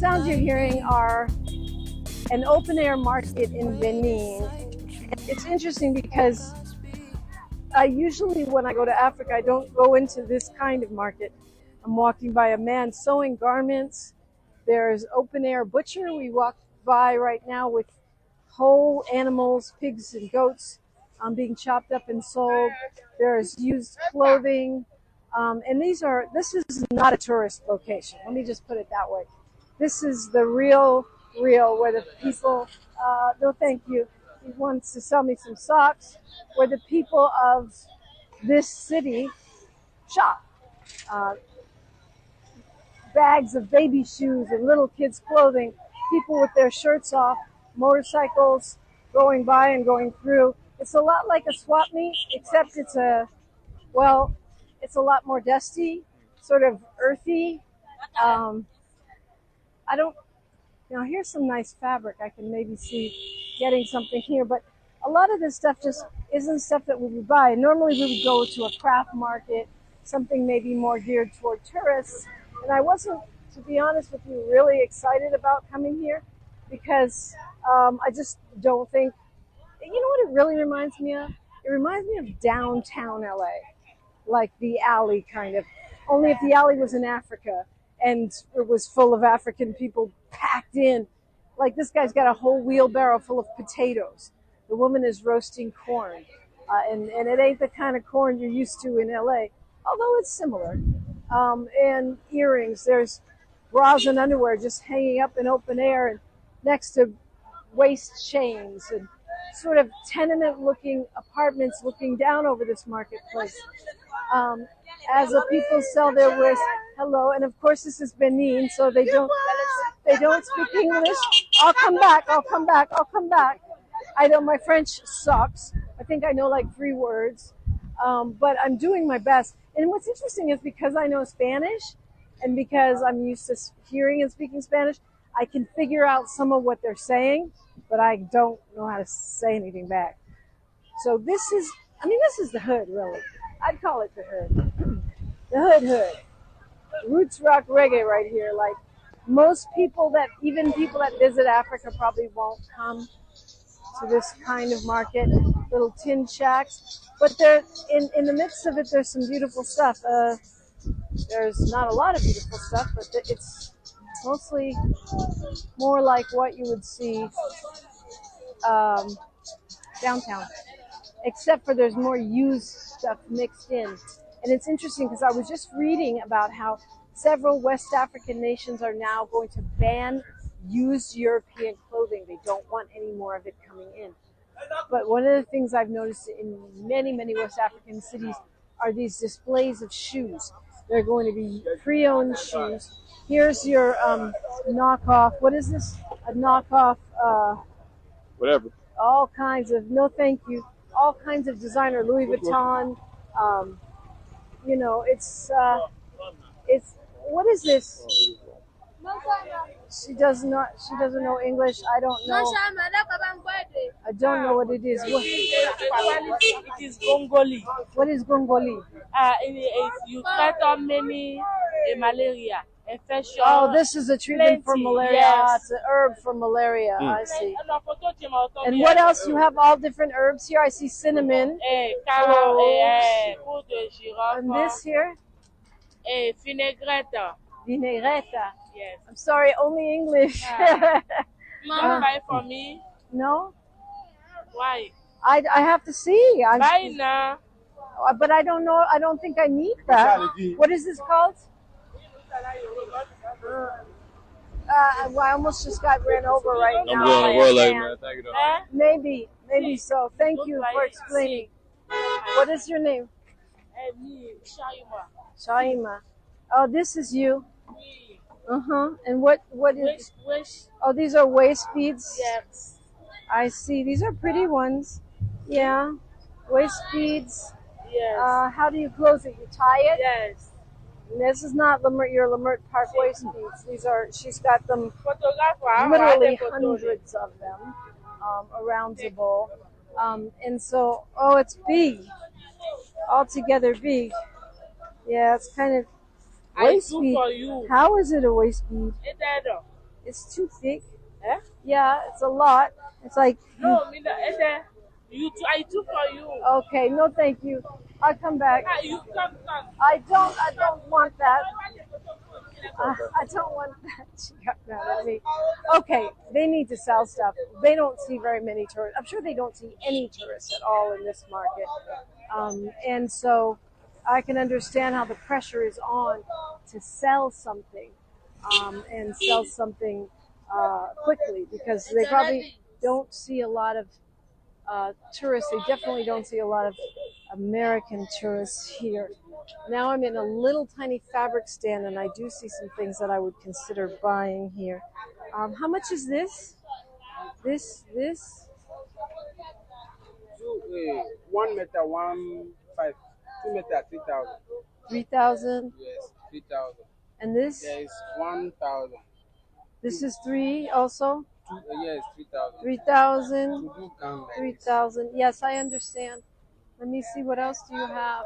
sounds you're hearing are an open-air market in Benin. It's interesting because usually when I go to Africa, I don't go into this kind of market. I'm walking by a man sewing garments. There's open-air butcher. We walk by right now with whole animals, pigs and goats, being chopped up and sold. There's used clothing. And this is not a tourist location. Let me just put it that way. This is the real where the people, no thank you, he wants to sell me some socks, where the people of this city shop. Bags of baby shoes and little kids' clothing, people with their shirts off, motorcycles going by and going through. It's a lot like a swap meet, except it's a lot more dusty, sort of earthy. Here's some nice fabric. I can maybe see getting something here, but a lot of this stuff just isn't stuff that we would buy. Normally we would go to a craft market, something maybe more geared toward tourists. And I wasn't, to be honest with you, really excited about coming here because I just don't think, you know what it really reminds me of? It reminds me of downtown LA, like the alley kind of. Only if the alley was in Africa and it was full of African people packed in. Like this guy's got a whole wheelbarrow full of potatoes. The woman is roasting corn. And it ain't the kind of corn you're used to in LA, although it's similar. And earrings. There's bras and underwear just hanging up in open air and next to waist chains and sort of tenement-looking apartments looking down over this marketplace. As the people sell their wares, hello, and of course this is Benin, so they don't speak English. I'll come back. I know my French sucks. I think I know like 3 words, but I'm doing my best. And what's interesting is because I know Spanish and because I'm used to hearing and speaking Spanish, I can figure out some of what they're saying, but I don't know how to say anything back. So this is the hood, really. I'd call it the hood. The hood. Roots rock reggae right here. Like most people even people that visit Africa probably won't come to this kind of market, little tin shacks. But there, in the midst of it, there's some beautiful stuff. There's not a lot of beautiful stuff, but it's mostly more like what you would see downtown. Except for there's more used stuff mixed in. And it's interesting because I was just reading about how several West African nations are now going to ban used European clothing. They don't want any more of it coming in. But one of the things I've noticed in many, many West African cities are these displays of shoes. They're going to be pre-owned shoes. Here's your knockoff. What is this? A knockoff. Whatever. All kinds of, no thank you. All kinds of designer, Louis Vuitton. It's what is this? She doesn't know English. I don't know. I don't know what it is. It is Gongoli. What is Gongoli? You treat many malaria infection. Oh, this is a treatment for malaria. Yes. It's an herb for malaria. I see. And what else? You have all different herbs here. I see cinnamon. And this here? Vinaigrette. Vinaigrette. Yes. I'm sorry, only English. Don't buy for me. No? Why? I have to see. Buy now. But I don't know. I don't think I need that. What is this called? I almost just got ran over right now. I'm going to world like, man. Thank you, though. Maybe so. Thank you for explaining. What is your name? Shaima. Oh, this is you. And what is? Oh, these are waist beads. Yes. I see. These are pretty ones. Yeah. Waist beads. Yes. How do you close it? You tie it? Yes. And this is not your Lamert Park waist beads. She's got them literally hundreds of them around the bowl. And so, it's big. Altogether big. Yeah, it's kind of waist bead. How is it a waist bead? It's too thick. Eh? Yeah, it's a lot. It's like No, me the you too. I too for you. okay. No, thank you. I'll come back. Ah, you come. I don't want that. I don't want that. She got mad at me. Okay, they need to sell stuff. They don't see very many tourists. I'm sure they don't see any tourists at all in this market. And so I can understand how the pressure is on to sell something and sell something quickly because they probably don't see a lot of tourists. They definitely don't see a lot of American tourists here. Now I'm in a little tiny fabric stand and I do see some things that I would consider buying here. How much is this? This? 1 meter, 1.5, 2 meter, 3,000. 3,000? Yes, 3,000. And this? There is 1,000. This is 3 also? Yes, 3,000. 3,000? 3,000. 3,000. Yes, I understand. Let me see, what else do you have?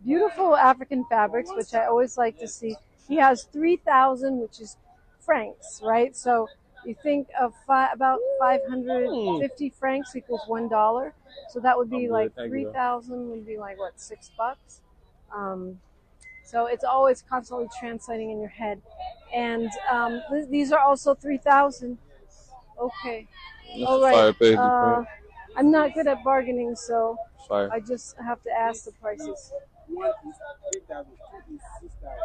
Beautiful African fabrics, which I always like to see. He has 3,000, which is francs, right? So you think of about 550 francs equals $1. So that would be like 3,000 would be like what, $6? So it's always constantly translating in your head. And these are also 3,000. Okay. All right. I'm not good at bargaining, so I just have to ask the prices. 1 is 3,000, 2 is 6,000.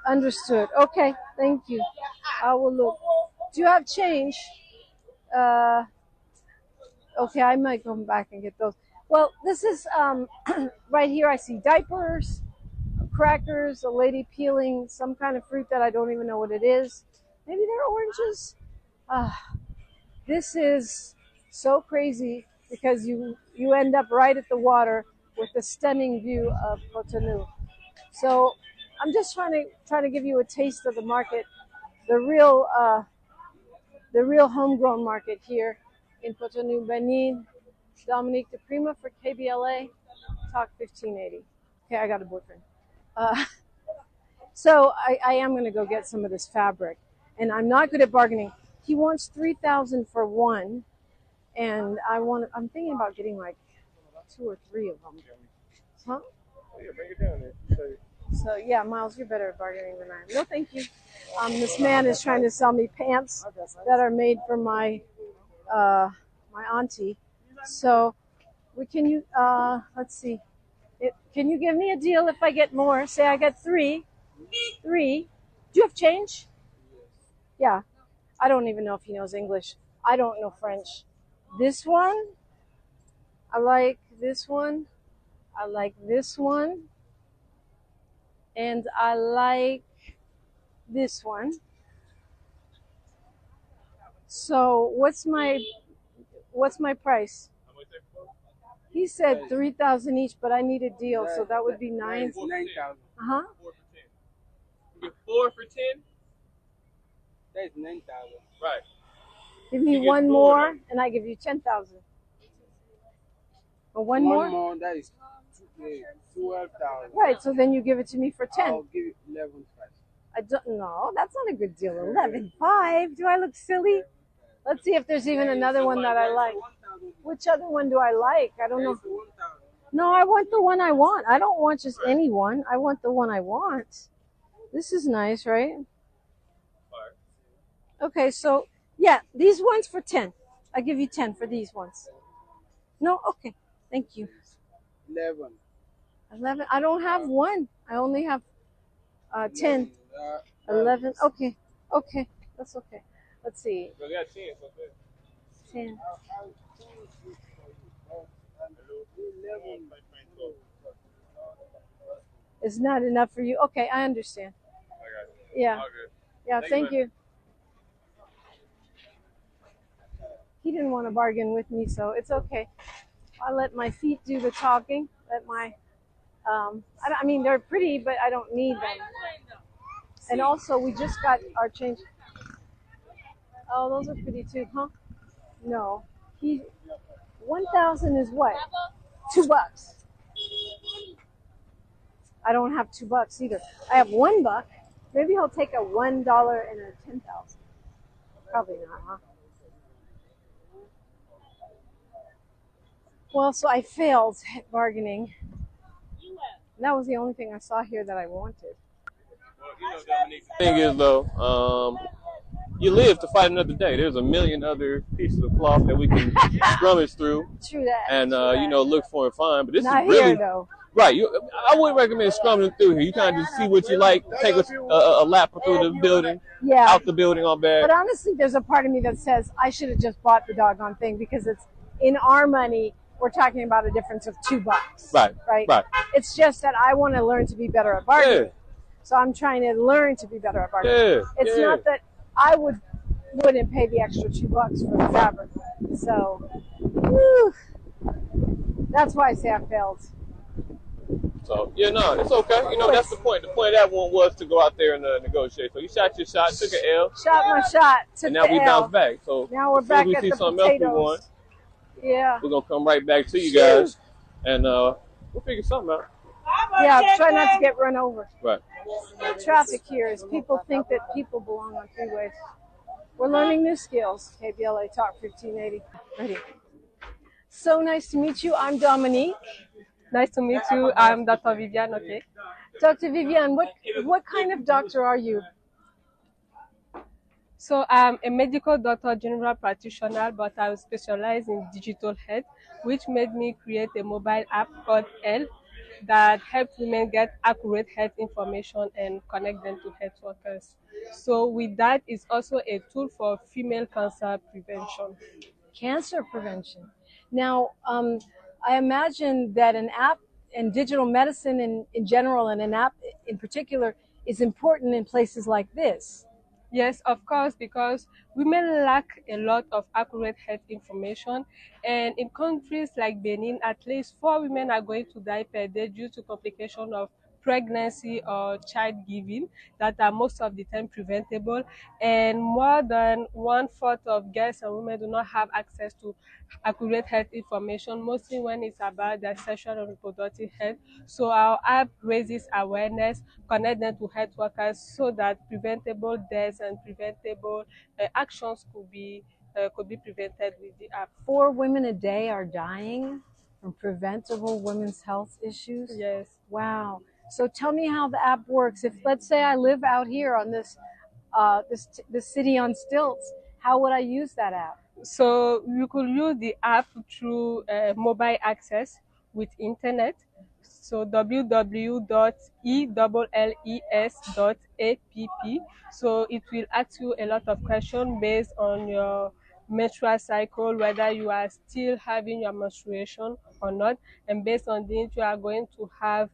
Understood. Okay. Thank you. I will look. Do you have change? Okay, I might come back and get those. Well, this is right here. I see diapers, crackers, a lady peeling some kind of fruit that I don't even know what it is. Maybe they're oranges. This is so crazy because you end up right at the water with a stunning view of Cotonou. So I'm just trying to give you a taste of the market, the real homegrown market here in Cotonou, Benin. Dominique DiPrima for KBLA, Talk 1580. Okay, I got a boyfriend. So I am going to go get some of this fabric, and I'm not good at bargaining. He wants 3,000 for one, and I'm thinking about getting like 2 or 3 of them. Huh? Yeah, bring it down there. So yeah, Miles, you're better at bargaining than I am. No, thank you. This man is trying to sell me pants that are made for my auntie. So let's see. Can you give me a deal if I get more? Say I get 3. 3. Do you have change? Yeah. I don't even know if he knows English. I don't know French. This one. I like this one. I like this one. And I like this one. So what's my price? He said 3,000 each, but I need a deal, so that would be 9. 9,000. 4 for 10. You get 4 for 10? That is 9,000. Right. Give me one more, and I give you 10,000. Or one more? One more, that is 12,000. Right, so then you give it to me for 10. I'll give you 11,500. I don't know. That's not a good deal. 11.5. Do I look silly? Let's see if there's even another one that I like. Which other one do I like? I don't know. No, I want the one I want. I don't want just any one. I want the one I want. This is nice, right? Okay, so yeah, these ones for 10. I give you 10 for these ones. No, okay. Thank you. 11. 11. I don't have one. I only have 10. 11. Okay. Okay. That's okay. Let's see. 10. It's not enough for you. Okay, I understand. Yeah. Yeah, thank you. He didn't want to bargain with me, so it's okay. I let my feet do the talking. I mean, they're pretty, but I don't need them. And also, we just got our change. Oh, those are pretty too, huh? No. 1,000 is what? $2. I don't have $2 either. I have $1. Maybe he'll take a $1 and a 10,000. Probably not, huh? Well, so I failed at bargaining. That was the only thing I saw here that I wanted. Well, you know, Dominique, the thing is, though, you live to fight another day. There's a million other pieces of cloth that we can rummage through True that. and, you know, look for and find. But this Not is really, here, though. right. I wouldn't recommend scrumming through here. You kind of just see what you like, take a lap through the building, Yeah. out the building on bad. But honestly, there's a part of me that says I should have just bought the doggone thing because it's in our money. We're talking about a difference of $2. Right. Right. It's just that I want to learn to be better at bargaining. Yeah. So I'm trying to learn to be better at bargaining. Yeah. It's not that I wouldn't pay the extra $2 for the fabric. So, whew, that's why I say I failed. So, yeah, no, it's okay. You know, that's the point. The point of that one was to go out there and negotiate. So you shot your shot, took an L. Shot my shot, took and now the we L. bounce back. So now we're as soon as back we at see the something else we potatoes. want, Yeah. we're going to come right back to you guys. And we'll figure something out. Yeah, try not to get run over. Right. The traffic here is people think that people belong on freeways. We're learning new skills. KBLA Talk 1580. Ready. So nice to meet you. I'm Dominique. Nice to meet you. I'm Dr. Vivienne, okay? Dr. Vivienne, what kind of doctor are you? So I'm a medical doctor, general practitioner, but I specialize in digital health, which made me create a mobile app called L that helps women get accurate health information and connect them to health workers. So with that, it's also a tool for female cancer prevention. Cancer prevention. Now, I imagine that an app and digital medicine in general and an app in particular is important in places like this. Yes, of course, because women lack a lot of accurate health information. And in countries like Benin, at least 4 women are going to die per day due to complications of pregnancy or child giving that are most of the time preventable. And more than 1/4 of girls and women do not have access to accurate health information, mostly when it's about their sexual and reproductive health. So our app raises awareness, connect them to health workers so that preventable deaths and preventable actions could be prevented with the app. 4 women a day are dying from preventable women's health issues? Yes. Wow. So tell me how the app works. If, let's say, I live out here on this city on stilts, how would I use that app? So you could use the app through mobile access with internet. So www.elles.app. So it will ask you a lot of questions based on your menstrual cycle, whether you are still having your menstruation or not, and based on this you are going to have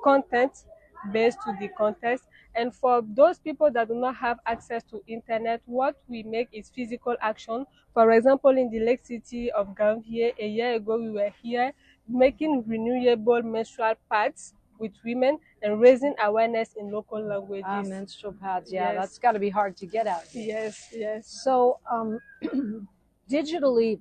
content based to the context. And for those people that do not have access to internet, what we make is physical action. For example, in the Lake City of Ganvie, a year ago we were here making renewable menstrual pads with women and raising awareness in local languages. Ah, menstrual pads, yeah, Yes. that's got to be hard to get out here. Yes, yes. So digitally,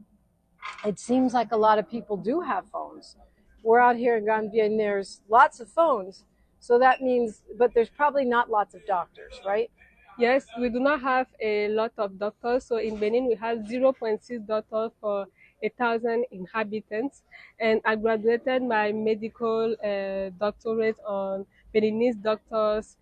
it seems like a lot of people do have phones. We're out here in Ganvie and there's lots of phones. So that means, but there's probably not lots of doctors, right? Yes, we do not have a lot of doctors. So in Benin, we have 0.6 doctors for 1,000 inhabitants. And I graduated my medical doctorate on Beninese doctors,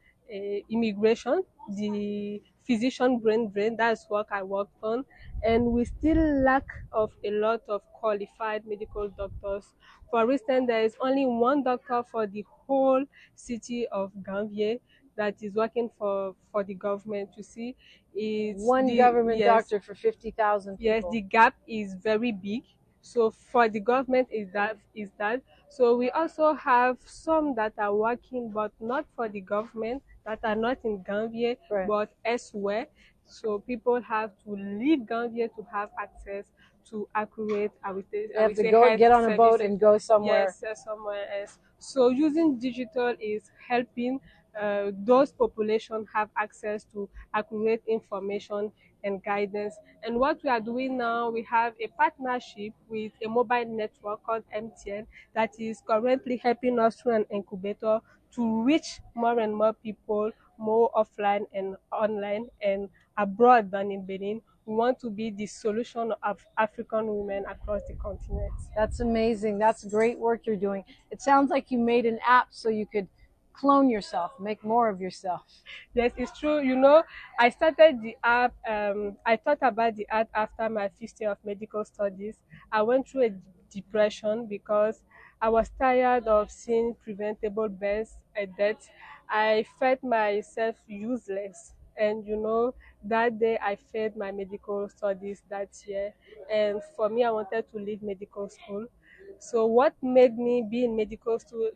immigration, the physician brain drain, that's what I worked on. And we still lack of a lot of qualified medical doctors. For instance, there is only 1 doctor for the whole city of Ganvie that is working for the government. You see, it's One government doctor for 50,000 people. Yes, the gap is very big. So for the government is that. So we also have some that are working, but not for the government, that are not in Ganvie, Right. but elsewhere. So people have to leave Ganvie to have access to accurate, They have to go get on a boat and go somewhere. Yes, somewhere else. So using digital is helping those populations have access to accurate information and guidance. And what we are doing now, we have a partnership with a mobile network called MTN that is currently helping us through an incubator to reach more and more people, more offline and online and abroad than in Benin. We want to be the solution of African women across the continent. That's amazing. That's great work you're doing. It sounds like you made an app so you could clone yourself, make more of yourself. Yes, it's true. You know, I started the app, I thought about the app after my first year of medical studies. I went through a depression because I was tired of seeing preventable births and deaths. I felt myself useless. And you know, that day I failed my medical studies that year. And for me, I wanted to leave medical school. So what made me be in medical school,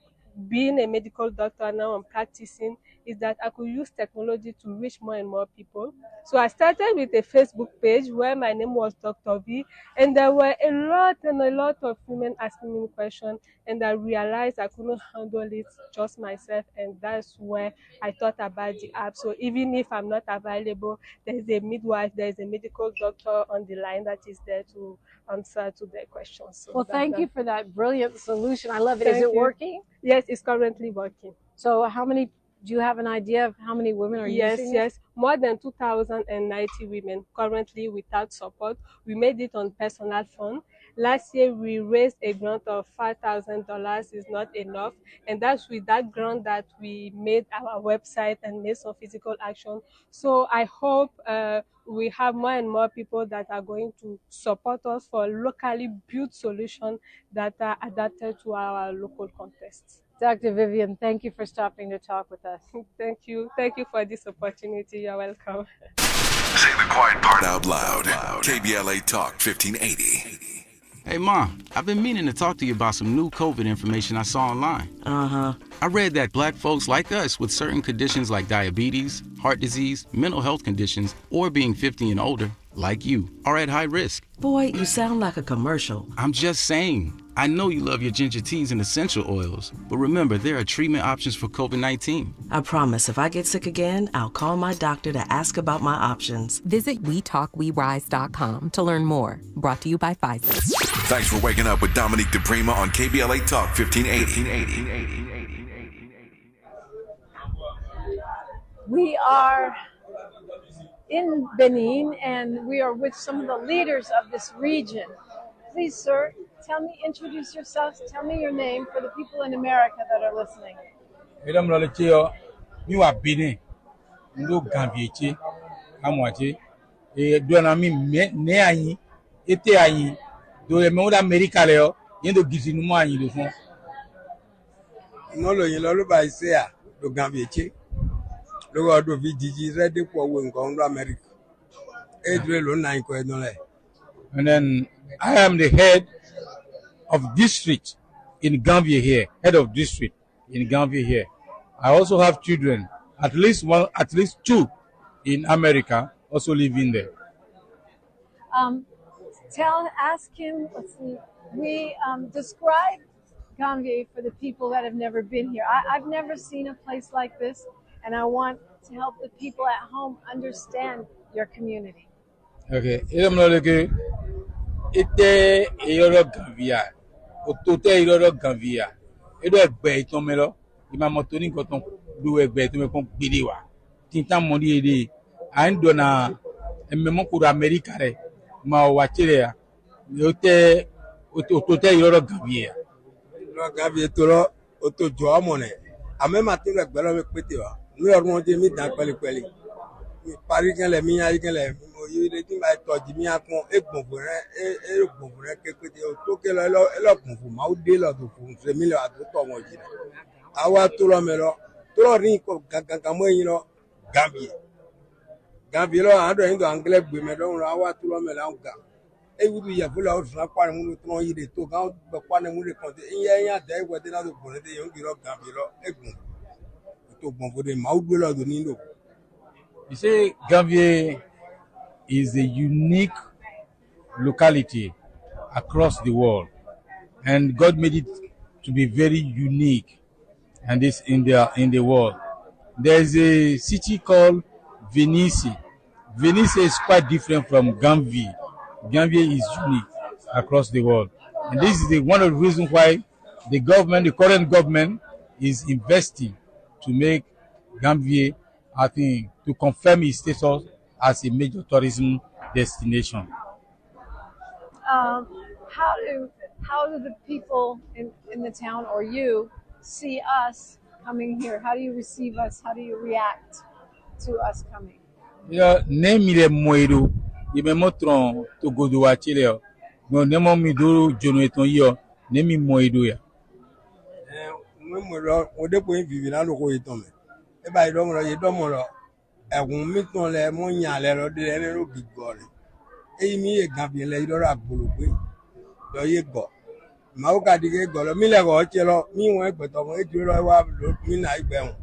being a medical doctor now I'm practicing, is that I could use technology to reach more and more people. So I started with a Facebook page where my name was Dr. V, and there were a lot of women asking me questions, and I realized I couldn't handle it just myself, and that's where I thought about the app. So even if I'm not available, there's a midwife, there's a medical doctor on the line that is there to answer to their questions. So Well, thank you for that brilliant solution. I love it. Is Thank it you. working? Yes, it's currently working. So how many, do you have an idea of how many women are using it? Yes, more than 2,090 women currently without support. We made it on personal fund. Last year, we raised a grant of $5,000. Is not enough. And that's with that grant that we made our website and made some physical action. So I hope we have more and more people that are going to support us for locally built solutions that are adapted to our local context. Dr. Vivienne, thank you for stopping to talk with us. Thank you. Thank you for this opportunity. You're welcome. Say the quiet part out loud. KBLA Talk 1580. Hey, Mom, I've been meaning to talk to you about some new COVID information I saw online. I read that black folks like us with certain conditions like diabetes, heart disease, mental health conditions, or being 50 and older, like you, are at high risk. Boy, you sound like a commercial. I'm just saying. I know you love your ginger teas and essential oils, but remember, there are treatment options for COVID-19. I promise if I get sick again, I'll call my doctor to ask about my options. Visit WeTalkWeRise.com to learn more. Brought to you by Pfizer. Thanks for waking up with Dominique DiPrima on KBLA Talk 1580. We are in Benin and we are with some of the leaders of this region. Please, sir, introduce yourself. Tell me your name for the people in America that are listening. Mesdames et messieurs, nous à Benin, nous Ganvie, à moitié, et deux amis né à y, était à y, dans le monde américain là, y a de guiser nous à y le fond. Non le yelo le ba ise a do Ganvie. Le go do vi jiji ready for we ngon do America. E dre lo na ko e don le. And then I am the head of district in Ganvie here, head of district in Ganvie here. I also have children, at least two in America, also living there. Ask him, let's see, we describe Ganvie for the people that have never been here. I've never seen a place like this, and I want to help the people at home understand your community. Okay, ite eyoro Ganvie, otote eyoro Ganvie, edo egbe iton me lo, ima moto ni nkan ton do egbe to me kon gbede wa. Tinta moni ede, a ndo na ememo ko America re, ma wa chire ya. Otote eyoro Ganvie. Lo Ganvie to lo oto jo amone. Ame matin le gbe lo me pete wa. Mi orun de mi dan pele. Mi pari kan le mi ayi kan le you the thing I thought me akon egbon fure kekete o to ke lo elogun fu ma o de lo to fu se mi lo atu to won ji awa to lo me lo to lo rin ko gangan mo yin lo Ganvie lo ado yin do angle gbe me do awa to lo me la ga e wudu ya fu la o tun pa mu to yin de to gan be pa ne mu le kon de yin da e we de na do bo de yin lo Ganvie lo egbon to gbon fu de ma o gbe lo do ni lo. You say Ganvie is a unique locality across the world, and God made it to be very unique, and this in the world. There's a city called Venice. Venice is quite different from Ganvie. Ganvie is unique across the world. And this is one of the reasons why the current government, is investing to make Ganvie, I think, to confirm its status as a major tourism destination. How do the people in the town or you see us coming here? How do you receive us? How do you react to us coming? Name le moedo, me motron to go do achile. No nemo mi do jono eton yo, nemi moedo ya. Mo de po Vivienne lo ko eton me. E ba ido mo lo ye do mo lo. Egun mi ton le mo yan le ro de le ro gbigbo re. Eyi mi e Ganvie le ido ra gboro pe. Do ye go. Ma o ka dige go lo mi le go che lo mi won egbe to mo e duro wa lo mi na igbe won.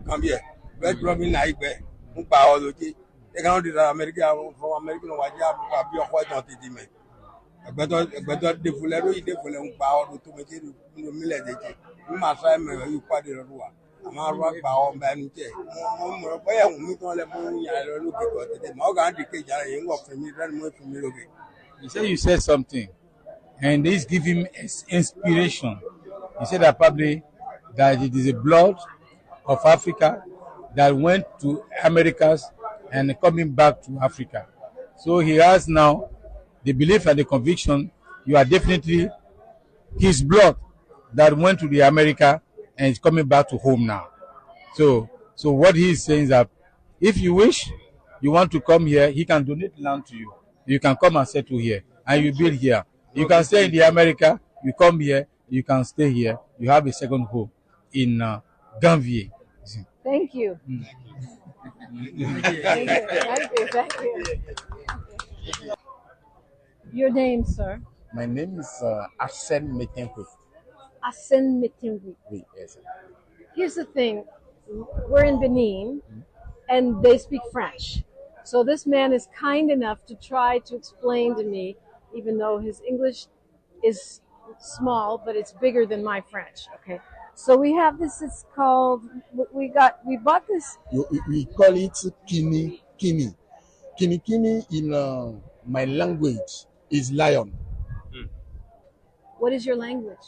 Ganvie, be duro mi na igbe. Mo pa o loje. E kan di America from America no wa ja bi o ko ton ti di me. Egbeto de fule ro ide fule un pa o to me je mi le je. Mi ma so e me yu pade ro wa. Ama ro pa o ba nu je. Mo bo ye hun mi ton le mo yan lo lo ke ko tete. Ma o ga di ke ja yin wo fe mi ran mo fe mi lo ke. You said something, and this give him inspiration. He said that probably that it is a blood of Africa that went to Americas and coming back to Africa. So he has now the belief and the conviction you are definitely his blood that went to the America and is coming back to home now. So what he is saying is that if you wish, you want to come here, he can donate land to you. You can come and settle here, and you build here. You can stay in the America, you come here, you can stay here. You have a second home in Ganvie. Thank you. Thank you. Your name, sir? My name is Arsene Metenwe. Arsene Metenwe. Yes. Here's the thing. We're in Benin, and they speak French. So this man is kind enough to try to explain to me, even though his English is small, but it's bigger than my French. Okay. So we have this. It's called. We bought this. We call it kini. Kini in my language is lion. What is your language?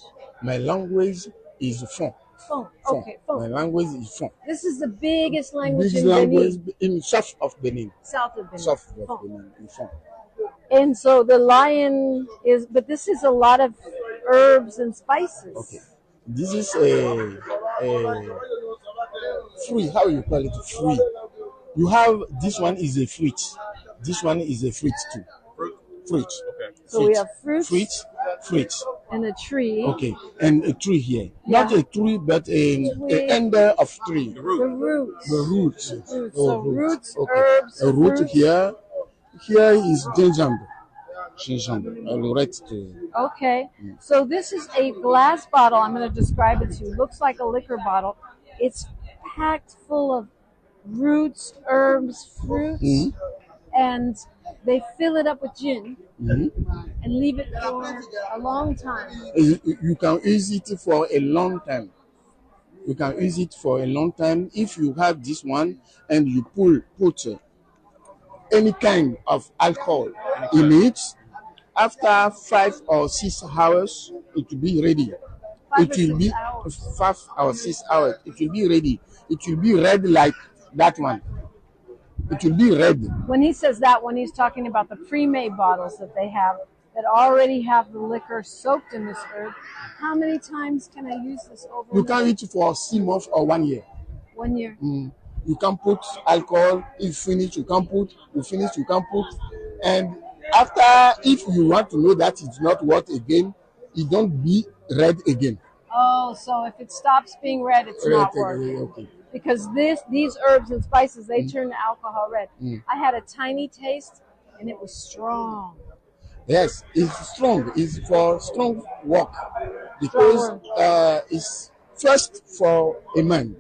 My language is fon. Fon. Okay, fon. My language is fon. This is the biggest language in Benin. In south of Benin. South of Benin. South of Benin, in fon. And so the lion is, but this is a lot of herbs and spices. Okay. This is a fruit. How you call it? Fruit. You have this one is a fruit. This one is a fruit too. Fruit. Okay. So fruit. We have fruit. And a tree. Okay. And a tree here. Yeah. Not a tree, but an end of tree. The roots. The roots. So roots, okay. Herbs, a root fruits. Here is gingembre. I'll write to. Okay. So this is a glass bottle. I'm going to describe it to you. It looks like a liquor bottle. It's packed full of roots, herbs, fruits, and they fill it up with gin and leave it for a long time. You can use it for a long time. You can use it for a long time if you have this one and you put any kind of alcohol in it. After 5 or 6 hours, it will be ready. 5 or 6 hours. It will be ready. It will be red like that one. It will be red. When he says that, when he's talking about the pre-made bottles that they have that already have the liquor soaked in this herb, how many times can I use this over? You can use it for 6 months or 1 year. 1 year. You can put alcohol. If finish, you can put. You finish, you can put. And after, if you want to know that it's not what again, it don't be red again. Oh, so if it stops being red, it's red not working. Okay. Because these herbs and spices, they turn the alcohol red. I had a tiny taste, and it was strong. Yes, it's strong. It's for strong work. Because it's first for a man.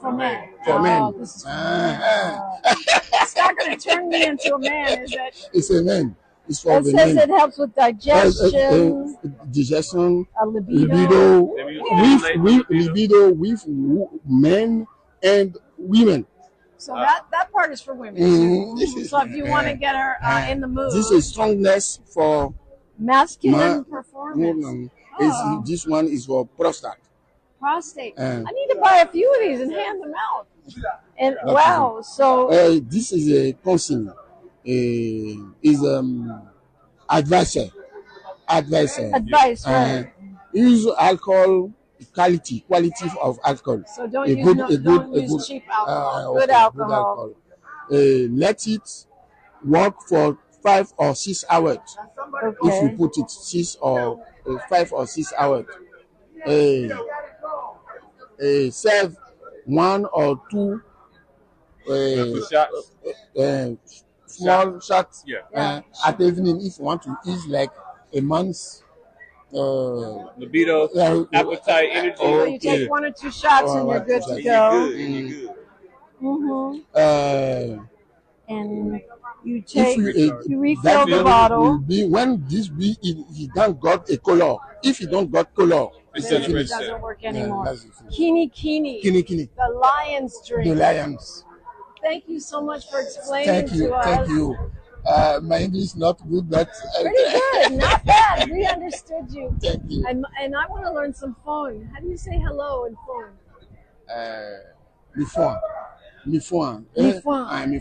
For men. For men. This is it's not going to turn me into a man, is it? It's a man. It's for it the says men. It helps with digestion. Digestion. Libido. With libido with men and women. So that part is for women too. So if you want to get her in the mood. This is strongness for masculine performance. This one is for prostate. Prostate. I need to buy a few of these and hand them out. And wow, so this is a consigne. Is advice, right? Use alcohol quality of alcohol. So don't use cheap alcohol. Good alcohol. Let it work for 5 or 6 hours. Okay. If you put it 5 or 6 hours, serve 1 or 2 small shots at evening if you want to eat like a month's libido, appetite, energy. So you take 1 or 2 shots and you're good to go. And you take, you refill the bottle. When this bee, he don't got a color. If he don't got color, it doesn't work anymore. Kini. The lion's drink. The lions. Thank you so much for explaining to us. Thank you. My English is not good, but pretty good, not bad. We understood you. Thank you. And I want to learn some phone. How do you say hello in phone?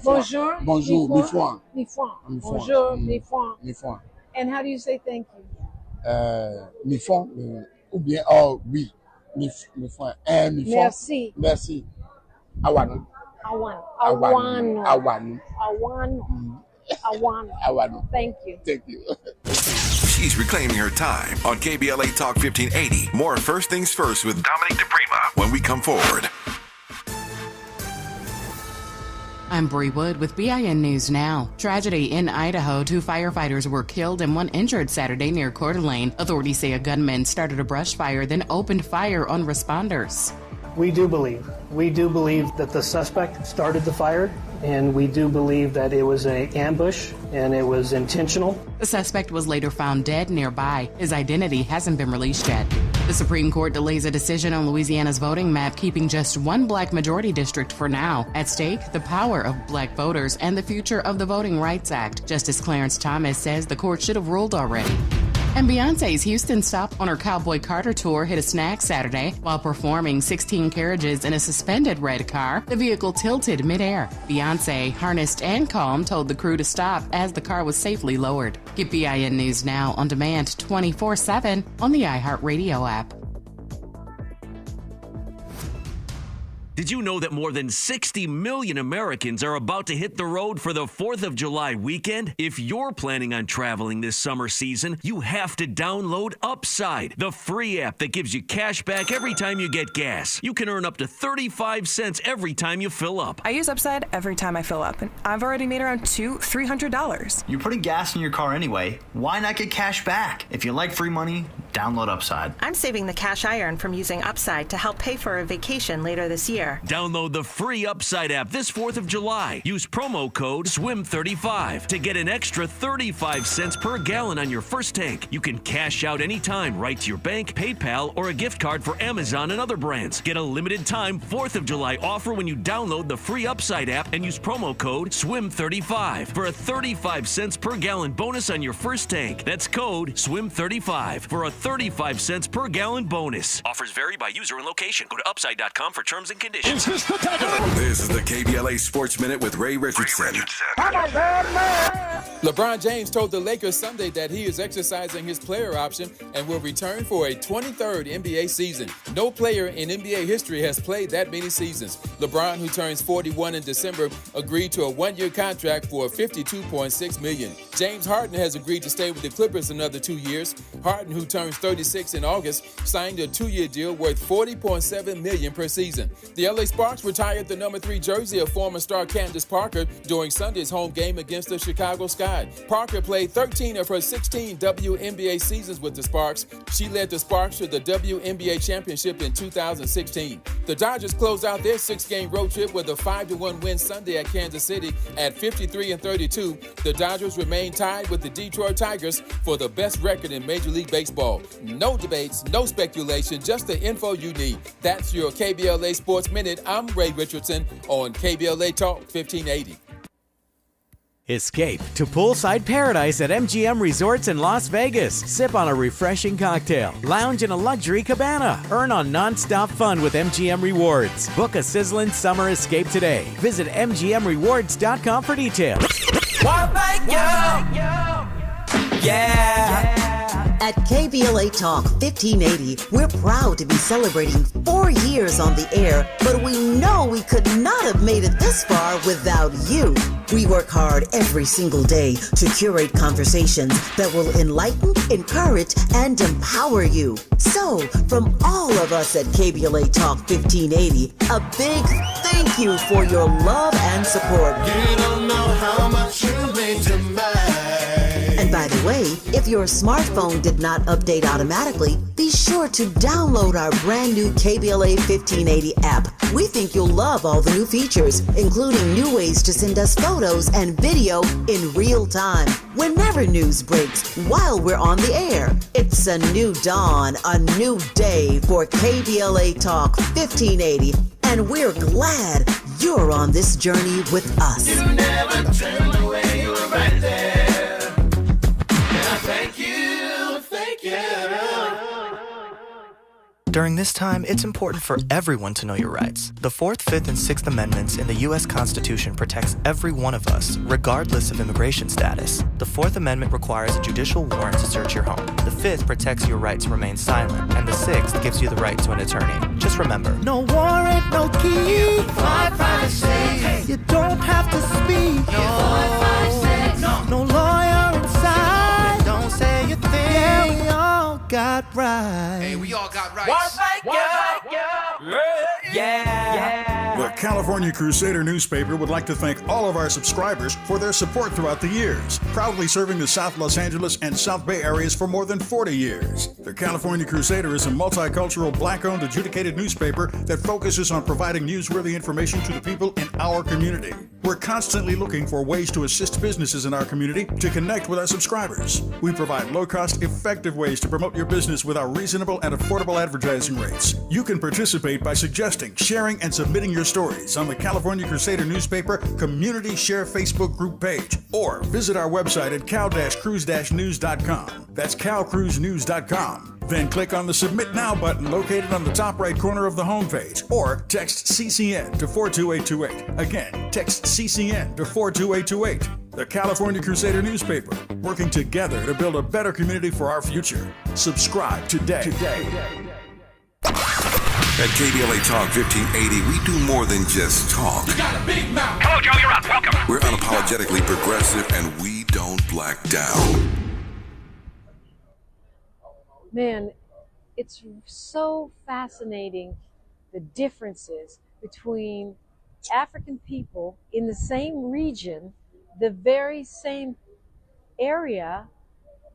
Bonjour. And how do you say thank you? Ou bien oui. Merci. Awano. Thank you. She's reclaiming her time on KBLA Talk 1580. More First Things First with Dominique DiPrima when we come forward. I'm Bree Wood with BIN News Now. Tragedy in Idaho. 2 firefighters were killed and 1 injured Saturday near Coeur d'Alene. Authorities say a gunman started a brush fire, then opened fire on responders. We do believe that the suspect started the fire, and we do believe that it was an ambush and it was intentional. The suspect was later found dead nearby. His identity hasn't been released yet. The Supreme Court delays a decision on Louisiana's voting map, keeping just 1 black majority district for now. At stake, the power of black voters and the future of the Voting Rights Act. Justice Clarence Thomas says the court should have ruled already. And Beyonce's Houston stop on her Cowboy Carter tour hit a snag Saturday. While performing 16 carriages in a suspended red car, the vehicle tilted midair. Beyonce, harnessed and calm, told the crew to stop as the car was safely lowered. Get BIN News Now on demand 24/7 on the iHeartRadio app. Did you know that more than 60 million Americans are about to hit the road for the 4th of July weekend? If you're planning on traveling this summer season, you have to download Upside, the free app that gives you cash back every time you get gas. You can earn up to 35 cents every time you fill up. I use Upside every time I fill up, and I've already made around $300. You're putting gas in your car anyway. Why not get cash back? If you like free money, download Upside. I'm saving the cash I earn from using Upside to help pay for a vacation later this year. Download the free Upside app this 4th of July. Use promo code SWIM35 to get an extra 35 cents per gallon on your first tank. You can cash out anytime right to your bank, PayPal, or a gift card for Amazon and other brands. Get a limited time 4th of July offer when you download the free Upside app and use promo code SWIM35 for a 35 cents per gallon bonus on your first tank. That's code SWIM35 for a 35 cents per gallon bonus. Offers vary by user and location. Go to upside.com for terms and conditions. This is the KBLA Sports Minute with Ray Richardson. LeBron James told the Lakers Sunday that he is exercising his player option and will return for a 23rd NBA season. No player in NBA history has played that many seasons. LeBron, who turns 41 in December, agreed to a 1-year contract for $52.6 million. James Harden has agreed to stay with the Clippers another 2 years. Harden, who turns 36 in August, signed a 2-year deal worth $40.7 million per season. The LA Sparks retired the number 3 jersey of former star Candace Parker during Sunday's home game against the Chicago Sky. Parker played 13 of her 16 WNBA seasons with the Sparks. She led the Sparks to the WNBA championship in 2016. The Dodgers closed out their 6-game road trip with a 5-1 win Sunday at Kansas City at 53-32. The Dodgers remain tied with the Detroit Tigers for the best record in Major League Baseball. football. No debates, no speculation, just the info you need. That's your KBLA Sports Minute. I'm Ray Richardson on KBLA Talk 1580. Escape to poolside paradise at MGM Resorts in Las Vegas. Sip on a refreshing cocktail. Lounge in a luxury cabana. Earn on non-stop fun with MGM Rewards. Book a sizzling summer escape today. Visit MGMRewards.com for details. Yeah. At KBLA Talk 1580, we're proud to be celebrating 4 years on the air, but we know we could not have made it this far without you. We work hard every single day to curate conversations that will enlighten, encourage, and empower you. So, from all of us at KBLA Talk 1580, a big thank you for your love and support. You don't know how much you mean to me. And by the way, if your smartphone did not update automatically, be sure to download our brand new KBLA 1580 app. We think you'll love all the new features, including new ways to send us photos and video in real time, whenever news breaks, while we're on the air. It's a new dawn, a new day for KBLA Talk 1580, and we're glad you're on this journey with us. You never turned away, you were right there. Thank you. During this time, it's important for everyone to know your rights. The 4th, 5th, and 6th Amendments in the U.S. Constitution protects every one of us, regardless of immigration status. The 4th Amendment requires a judicial warrant to search your home. The 5th protects your right to remain silent, and the 6th gives you the right to an attorney. Just remember, No warrant, no key. Privacy. You don't have to speak. No lawyer inside. Don't say a thing. Yeah, we all got rights. Hey, we all got rights. Yeah. The California Crusader newspaper would like to thank all of our subscribers for their support throughout the years, proudly serving the South Los Angeles and South Bay areas for more than 40 years. The California Crusader is a multicultural, black-owned, adjudicated newspaper that focuses on providing newsworthy information to the people in our community. We're constantly looking for ways to assist businesses in our community to connect with our subscribers. We provide low-cost, effective ways to promote your business with our reasonable and affordable advertising rates. You can participate by suggesting, sharing, and submitting your stories on the California Crusader newspaper Community Share Facebook group page, or visit our website at cal-cruise-news.com. That's calcruisenews.com. Then click on the Submit Now button located on the top right corner of the homepage, or text CCN to 42828. Again, text CCN to 42828. The California Crusader newspaper, working together to build a better community for our future. Subscribe today. At KBLA Talk 1580, we do more than just talk. You got a big mouth. Hello, Joe, you're up. Welcome. We're unapologetically progressive, and we don't black down. Man, it's so fascinating, the differences between African people in the same region, the very same area,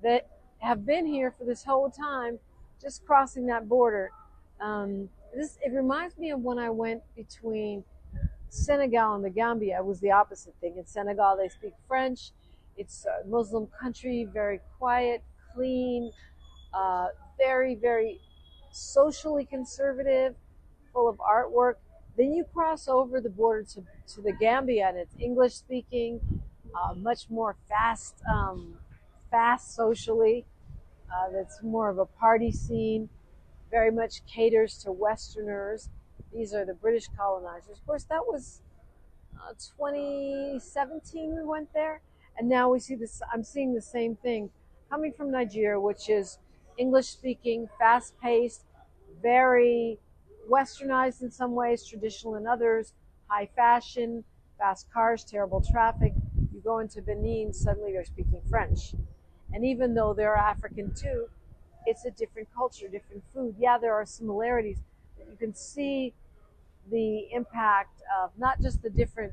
that have been here for this whole time, just crossing that border. It reminds me of when I went between Senegal and the Gambia. It was the opposite thing. In Senegal, they speak French. It's a Muslim country, very quiet, clean, very, very socially conservative, full of artwork. Then you cross over the border to the Gambia, and it's English speaking, much more fast socially. That's more of a party scene, very much caters to Westerners. These are the British colonizers. Of course, that was 2017 we went there, and now we see this. I'm seeing the same thing coming from Nigeria, which is English speaking, fast paced, very westernized in some ways, traditional in others, high fashion, fast cars, terrible traffic. You go into Benin, suddenly they're speaking French. And even though they're African too, it's a different culture, different food. Yeah, there are similarities, but you can see the impact of not just the different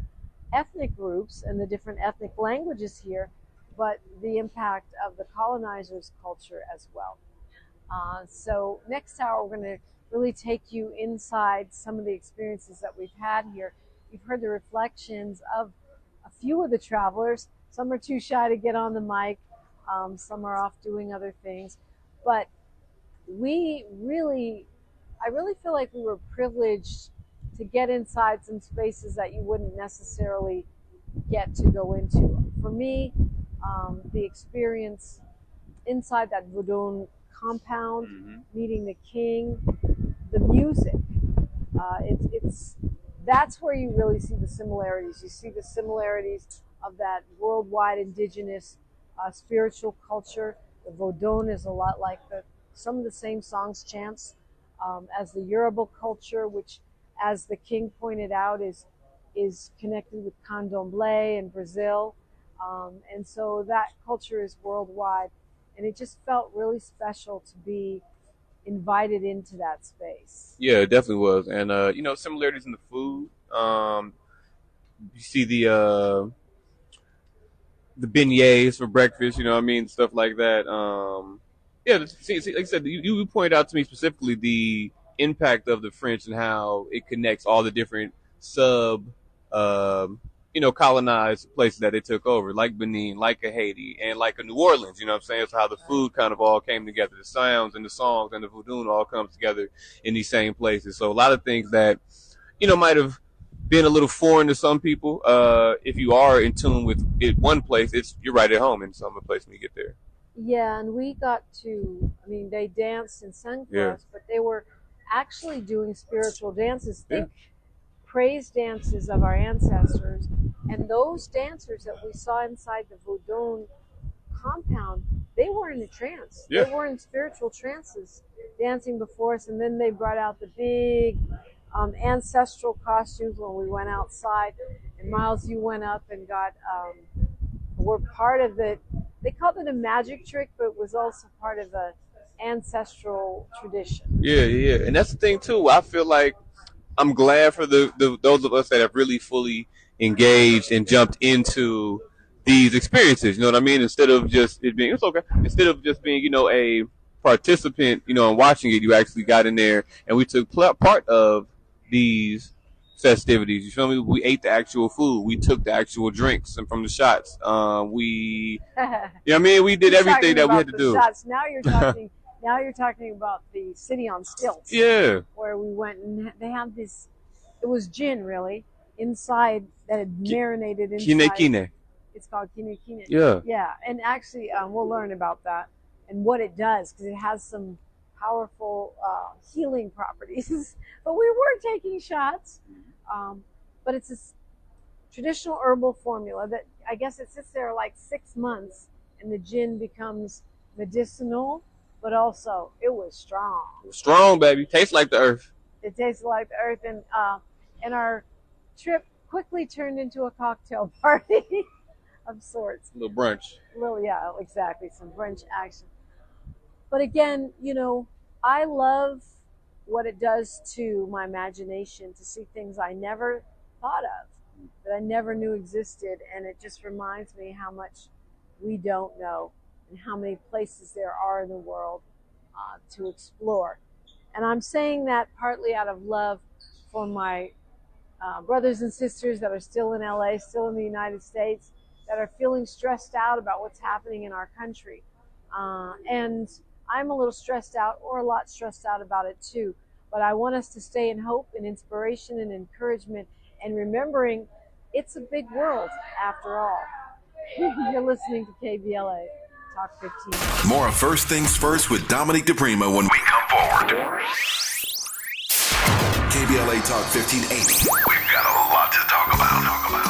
ethnic groups and the different ethnic languages here, but the impact of the colonizers' culture as well. So next hour, we're going to really take you inside some of the experiences that we've had here. You've heard the reflections of a few of the travelers. Some are too shy to get on the mic. Some are off doing other things. But I really feel like we were privileged to get inside some spaces that you wouldn't necessarily get to go into. For me, the experience inside that Vodun compound, meeting the king, the music, that's where you really see the similarities. You see the similarities of that worldwide indigenous spiritual culture. The Vodun is a lot like some of the same songs, chants, as the Yoruba culture, which, as the king pointed out, is connected with candomblé in Brazil. And so that culture is worldwide. And it just felt really special to be invited into that space. Yeah, it definitely was. And, similarities in the food. You see the beignets for breakfast, stuff like that. See, like I said, you pointed out to me specifically the impact of the French and how it connects all the different colonized places that they took over, like Benin, like a Haiti, and like a New Orleans, you know what I'm saying? So how the food kind of all came together, the sounds and the songs and the voodoo all comes together in these same places. So a lot of things that, might have been a little foreign to some people, if you are in tune with it one place, you're right at home in some place when you get there. Yeah, and we got to, they danced and sang for us, but they were actually doing spiritual dances. Think praise dances of our ancestors. And those dancers that we saw inside the Vodun compound, they were in a trance. Yeah. They were in spiritual trances dancing before us. And then they brought out the big ancestral costumes when we went outside. And Miles, you went up and were part of they called it a magic trick, but it was also part of the ancestral tradition. Yeah. And that's the thing, too. I feel like I'm glad for those of us that have really fully engaged and jumped into these experiences. You know what I mean? Instead of just being a participant, and watching it, you actually got in there and we took part of these festivities. You feel me? We ate the actual food. We took the actual drinks and from the shots. We did everything that we had to do. Shots. Now you're talking. Now you're talking about the city on stilts. Yeah. Where we went and they had this. It was gin, really, inside that had marinated inside. Kine. It's called kine. Yeah. Yeah, and actually, we'll learn about that and what it does because it has some powerful healing properties. But we were taking shots. But it's a traditional herbal formula that I guess it sits there like 6 months and the gin becomes medicinal, but also it was strong. It was strong, baby. Tastes like the earth. It tasted like the earth. And our trip quickly turned into a cocktail party of sorts. A little brunch. Yeah, exactly. Some brunch action. But again, I love what it does to my imagination to see things I never thought of, that I never knew existed. And it just reminds me how much we don't know and how many places there are in the world to explore. And I'm saying that partly out of love for my brothers and sisters that are still in LA, still in the United States, that are feeling stressed out about what's happening in our country. And I'm a little stressed out or a lot stressed out about it too. But I want us to stay in hope and inspiration and encouragement and remembering it's a big world after all. You're listening to KBLA Talk 15. More of First Things First with Dominique DiPrima when we come forward. KBLA Talk 1580. We've got a lot to talk about.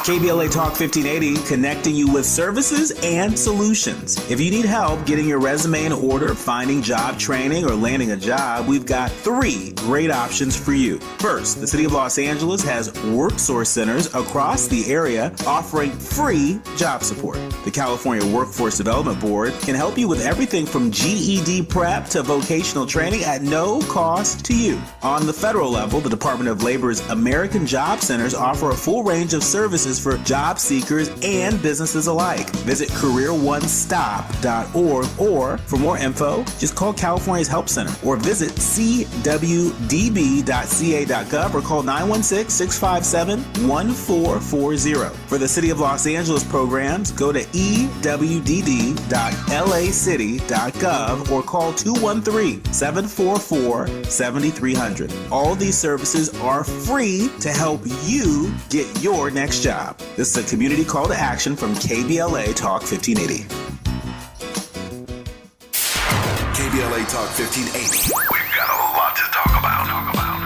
KBLA Talk 1580, connecting you with services and solutions. If you need help getting your resume in order, finding job training, or landing a job, we've got 3 great options for you. First, the City of Los Angeles has WorkSource centers across the area offering free job support. The California Workforce Development Board can help you with everything from GED prep to vocational training at no cost to you. On the federal level, the Department of Labor's American Job Centers offer a full range of services resources for job seekers and businesses alike. Visit careeronestop.org, or for more info, just call California's Help Center or visit cwdb.ca.gov or call 916-657-1440. For the City of Los Angeles programs, go to ewdd.lacity.gov or call 213-744-7300. All these services are free to help you get your next job. This is a community call to action from KBLA Talk 1580. KBLA Talk 1580. We've got a lot to talk about.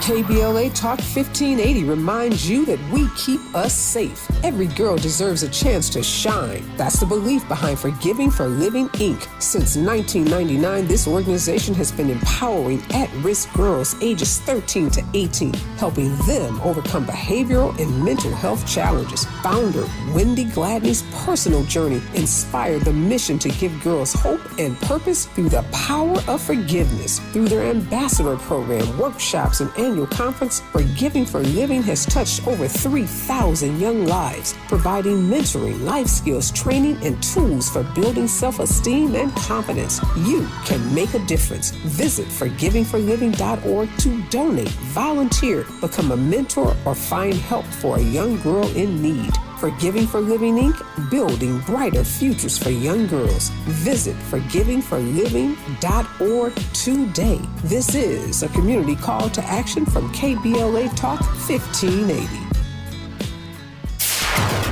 KBLA Talk 1580 reminds you that we keep us safe. Every girl deserves a chance to shine. That's the belief behind Forgiving for Living, Inc. Since 1999, this organization has been empowering at-risk girls ages 13 to 18, helping them overcome behavioral and mental health challenges. Founder Wendy Gladney's personal journey inspired the mission to give girls hope and purpose through the power of forgiveness. Through their ambassador program, workshops, and annual conference, Forgiving for Living has touched over 3,000 young lives, providing mentoring, life skills, training, and tools for building self-esteem and confidence. You can make a difference. Visit forgivingforliving.org to donate, volunteer, become a mentor, or find help for a young girl in need. Forgiving for Living, Inc., building brighter futures for young girls. Visit forgivingforliving.org today. This is a community call to action from KBLA Talk 1580.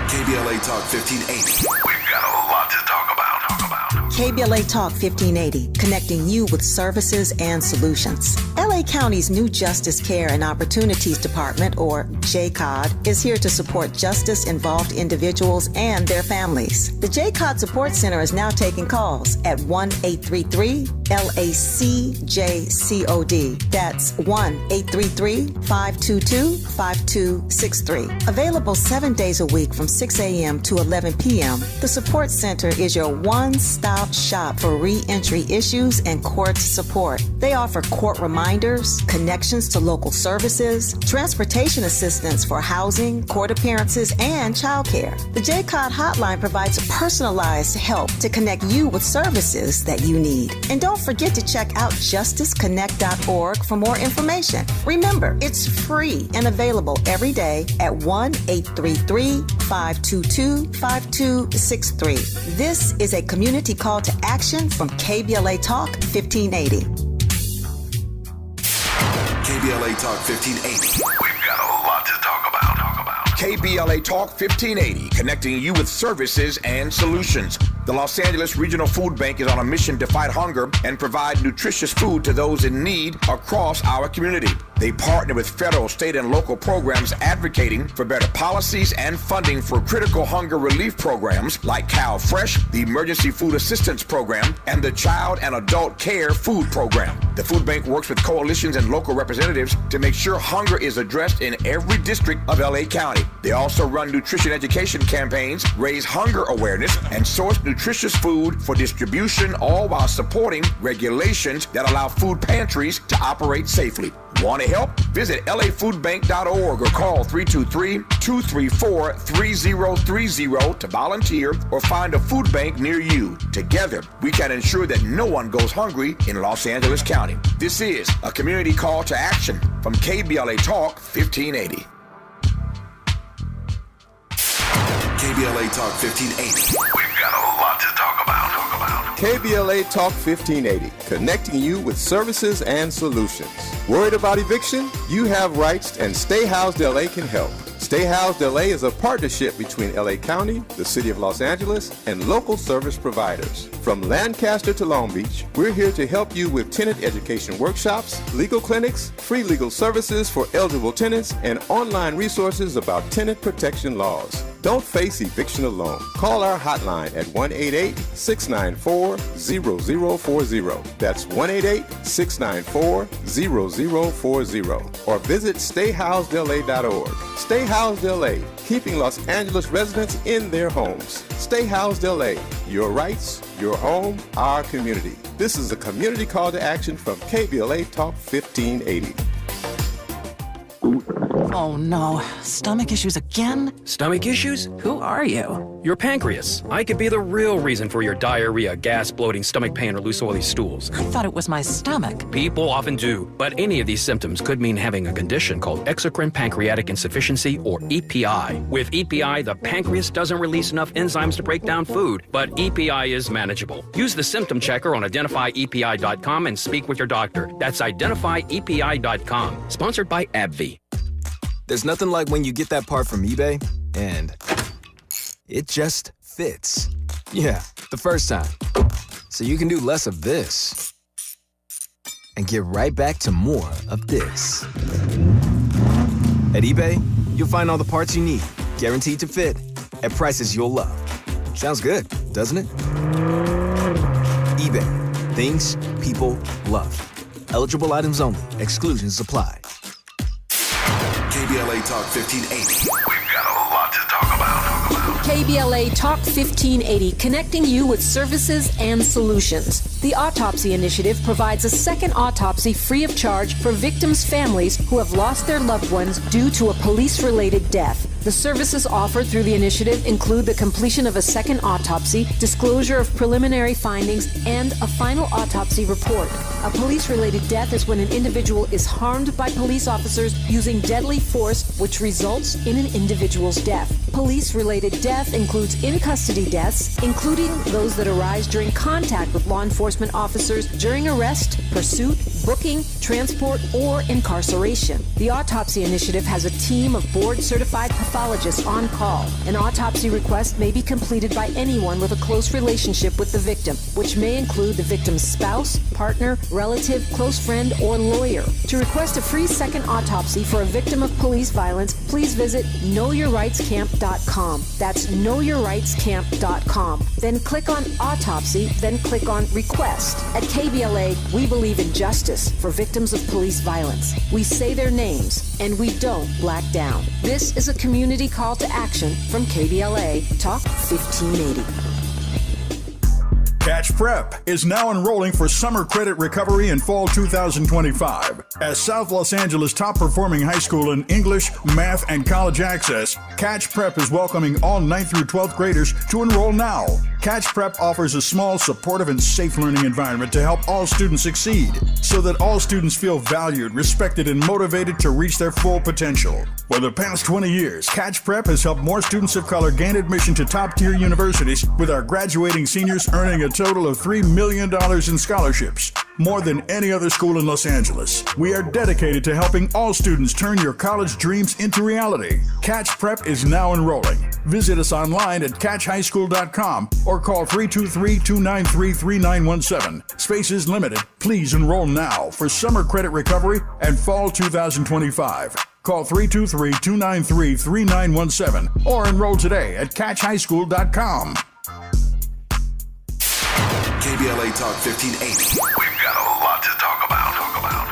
KBLA Talk 1580. We've got a lot to talk about. KBLA Talk 1580, connecting you with services and solutions. LA County's new Justice Care and Opportunities Department, or JCOD, is here to support justice-involved individuals and their families. The JCOD Support Center is now taking calls at 1-833-LACJCOD. That's 1-833-522-5263. Available 7 days a week from 6 a.m. to 11 p.m., the Support Center is your one-stop shop for re-entry issues and court support. They offer court reminders, connections to local services, transportation assistance for housing, court appearances, and childcare. The JCOD hotline provides personalized help to connect you with services that you need. And don't forget to check out justiceconnect.org for more information. Remember, it's free and available every day at 1-833-522-5263. This is a community call to action from KBLA Talk 1580. KBLA Talk 1580. We've got a lot to talk about. KBLA Talk 1580, connecting you with services and solutions. The Los Angeles Regional Food Bank is on a mission to fight hunger and provide nutritious food to those in need across our community. They partner with federal, state, and local programs advocating for better policies and funding for critical hunger relief programs like Cal Fresh, the Emergency Food Assistance Program, and the Child and Adult Care Food Program. The food bank works with coalitions and local representatives to make sure hunger is addressed in every district of LA County. They also run nutrition education campaigns, raise hunger awareness, and source nutritious food for distribution, all while supporting regulations that allow food pantries to operate safely. Want to help? Visit lafoodbank.org or call 323-234-3030 to volunteer or find a food bank near you. Together, we can ensure that no one goes hungry in Los Angeles County. This is a community call to action from KBLA Talk 1580. KBLA Talk 1580. We've got a lot to talk about. KBLA Talk 1580, connecting you with services and solutions. Worried about eviction? You have rights, and Stay Housed LA can help. Stay Housed LA is a partnership between LA County, the City of Los Angeles, and local service providers. From Lancaster to Long Beach, we're here to help you with tenant education workshops, legal clinics, free legal services for eligible tenants, and online resources about tenant protection laws. Don't face eviction alone. Call our hotline at 1-888-694-0040. That's 1-888-694-0040. Or visit stayhousedla.org. Stay Housed LA, keeping Los Angeles residents in their homes. Stay Housed LA, your rights, your home, our community. This is a community call to action from KBLA Talk 1580. Oh no, stomach issues again? Stomach issues? Who are you? Your pancreas. I could be the real reason for your diarrhea, gas, bloating, stomach pain, or loose oily stools. I thought it was my stomach. People often do, but any of these symptoms could mean having a condition called exocrine pancreatic insufficiency, or EPI. With EPI, the pancreas doesn't release enough enzymes to break down food, but EPI is manageable. Use the symptom checker on identifyepi.com and speak with your doctor. That's identifyepi.com. Sponsored by AbbVie. There's nothing like when you get that part from eBay and it just fits. Yeah, the first time. So you can do less of this and get right back to more of this. At eBay, you'll find all the parts you need, guaranteed to fit, at prices you'll love. Sounds good, doesn't it? eBay, things people love. Eligible items only. Exclusions apply. KBLA Talk 1580. We've got a lot to talk about. KBLA Talk 1580, connecting you with services and solutions. The Autopsy Initiative provides a second autopsy free of charge for victims' families who have lost their loved ones due to a police-related death. The services offered through the initiative include the completion of a second autopsy, disclosure of preliminary findings, and a final autopsy report. A police-related death is when an individual is harmed by police officers using deadly force, which results in an individual's death. Police-related death includes in-custody deaths, including those that arise during contact with law enforcement officers during arrest, pursuit, booking, transport, or incarceration. The Autopsy Initiative has a team of board-certified pathologists on call. An autopsy request may be completed by anyone with a close relationship with the victim, which may include the victim's spouse, partner, relative, close friend, or lawyer. To request a free second autopsy for a victim of police violence, please visit knowyourrightscamp.com. That's knowyourrightscamp.com. Then click on Autopsy, then click on Request. At KBLA, we believe in justice for victims of police violence. We say their names, and we don't black down. This is a community call to action from KBLA Talk 1580. Catch Prep is now enrolling for summer credit recovery in fall 2025. As South Los Angeles' top-performing high school in English, math, and college access, Catch Prep is welcoming all 9th through 12th graders to enroll now. Catch Prep offers a small, supportive, and safe learning environment to help all students succeed, so that all students feel valued, respected, and motivated to reach their full potential. For the past 20 years, Catch Prep has helped more students of color gain admission to top-tier universities, with our graduating seniors earning a total of $3 million in scholarships, more than any other school in Los Angeles. We are dedicated to helping all students turn your college dreams into reality. Catch Prep is now enrolling. Visit us online at catchhighschool.com or call 323-293-3917. Space is limited. Please enroll now for summer credit recovery and fall 2025. Call 323-293-3917 or enroll today at catchhighschool.com. KBLA Talk 1580. We've got a lot to talk about.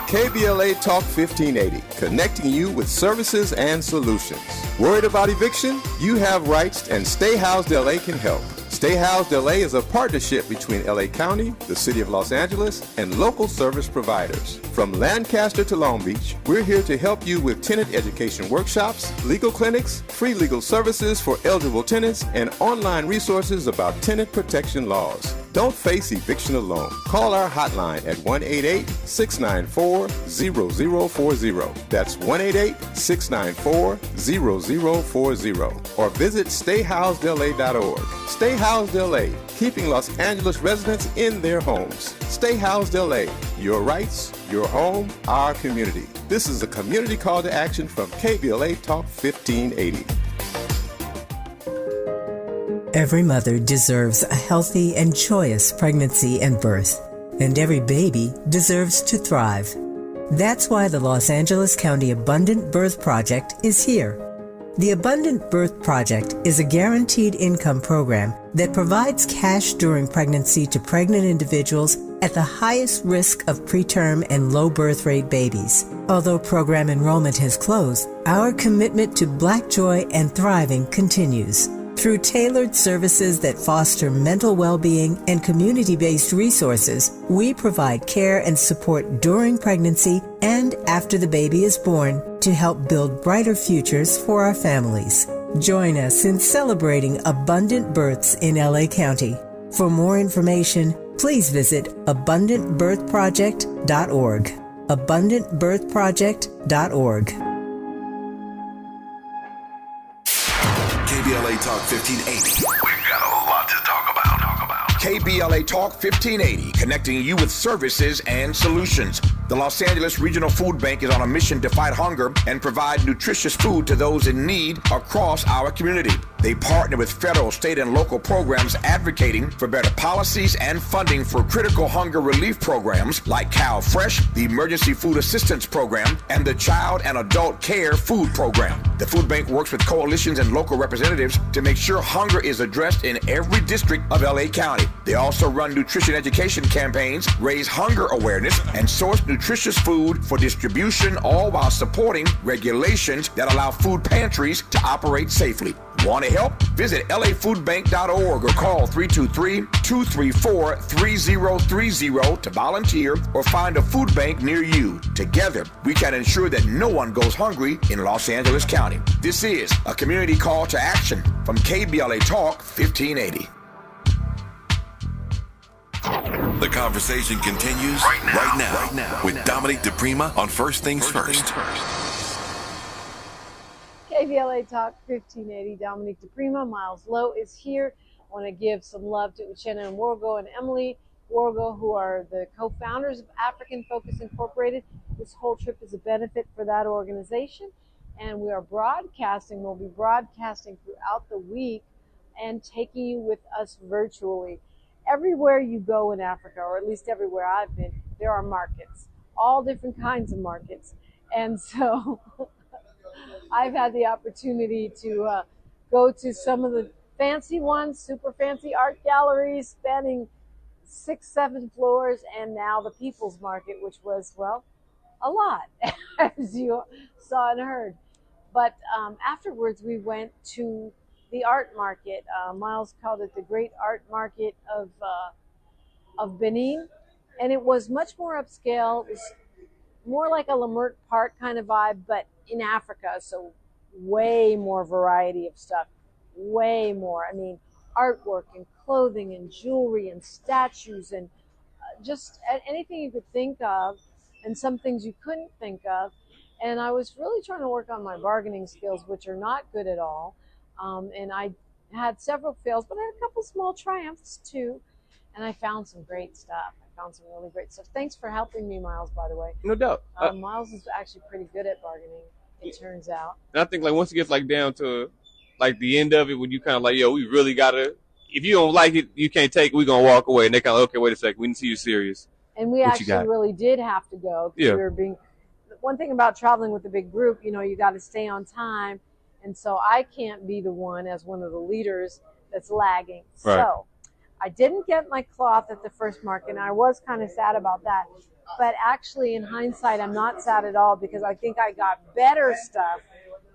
KBLA Talk 1580, connecting you with services and solutions. Worried about eviction? You have rights, and Stay Housed LA can help. Stay Housed LA is a partnership between LA County, the City of Los Angeles, and local service providers. From Lancaster to Long Beach, we're here to help you with tenant education workshops, legal clinics, free legal services for eligible tenants, and online resources about tenant protection laws. Don't face eviction alone. Call our hotline at 1-888-694-0040. That's 1-888-694-0040. Or visit stayhousedla.org. Stay Housed LA, keeping Los Angeles residents in their homes. Stay Housed LA, your rights, your home, our community. This is a community call to action from KBLA Talk 1580. Every mother deserves a healthy and joyous pregnancy and birth, and every baby deserves to thrive. That's why the Los Angeles County Abundant Birth Project is here. The Abundant Birth Project is a guaranteed income program that provides cash during pregnancy to pregnant individuals at the highest risk of preterm and low birth rate babies. Although program enrollment has closed, our commitment to Black joy and thriving continues. Through tailored services that foster mental well-being and community-based resources, we provide care and support during pregnancy and after the baby is born to help build brighter futures for our families. Join us in celebrating abundant births in LA County. For more information, please visit abundantbirthproject.org. abundantbirthproject.org. KBLA Talk 1580. We've got a lot to talk about. KBLA Talk 1580, connecting you with services and solutions. The Los Angeles Regional Food Bank is on a mission to fight hunger and provide nutritious food to those in need across our community. They partner with federal, state, and local programs advocating for better policies and funding for critical hunger relief programs like Cow Fresh, the Emergency Food Assistance Program, and the Child and Adult Care Food Program. The food bank works with coalitions and local representatives to make sure hunger is addressed in every district of LA County. They also run nutrition education campaigns, raise hunger awareness, and source nutritious food for distribution, all while supporting regulations that allow food pantries to operate safely. Want to help? Visit lafoodbank.org or call 323-234-3030 to volunteer or find a food bank near you. Together, we can ensure that no one goes hungry in Los Angeles County. This is a community call to action from KBLA Talk 1580. The conversation continues right now with Dominique DiPrima on First Things First. KBLA Talk 1580, Dominique DiPrima. Miles Lowe is here. I want to give some love to Uchenna and Wargo and Emily Wargo, who are the co-founders of African Focus Incorporated. This whole trip is a benefit for that organization. And we are broadcasting. We'll be broadcasting throughout the week and taking you with us virtually. Everywhere you go in Africa, or at least everywhere I've been, there are markets, all different kinds of markets. And so I've had the opportunity to go to some of the fancy ones, super fancy art galleries spanning 6-7 floors, and now the People's Market, which was, well, a lot, as you saw and heard. But afterwards, we went to the art market. Miles called it the Great Art Market of Benin, and it was much more upscale. It was more like a Lemert Park kind of vibe, but in Africa, so way more variety of stuff, way more. I mean, artwork and clothing and jewelry and statues and just anything you could think of, and some things you couldn't think of. And I was really trying to work on my bargaining skills, which are not good at all. And I had several fails, but I had a couple small triumphs too. And I found some great stuff. I found some really great stuff. Thanks for helping me, Miles, by the way. No doubt. Miles is actually pretty good at bargaining, it turns out. And I think like once it gets like down to like the end of it, when you kind of like, yo, we really gotta, if you don't like it, you can't take it, we're gonna walk away. And they kind of, okay, wait a second, we need to see you serious. And we actually really did have to go. Yeah. We were being, one thing about traveling with a big group, you know, you got to stay on time. And so I can't be the one as one of the leaders that's lagging. Right. So I didn't get my cloth at the first market, and I was kind of sad about that. But actually, in hindsight, I'm not sad at all, because I think I got better stuff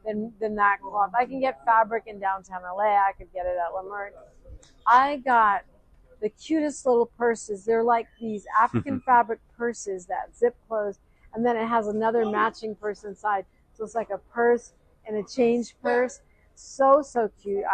than that cloth. I can get fabric in downtown LA. I could get it at Lemert. I got the cutest little purses. They're like these African fabric purses that zip close, and then it has another matching purse inside. So it's like a purse and a change purse. So cute.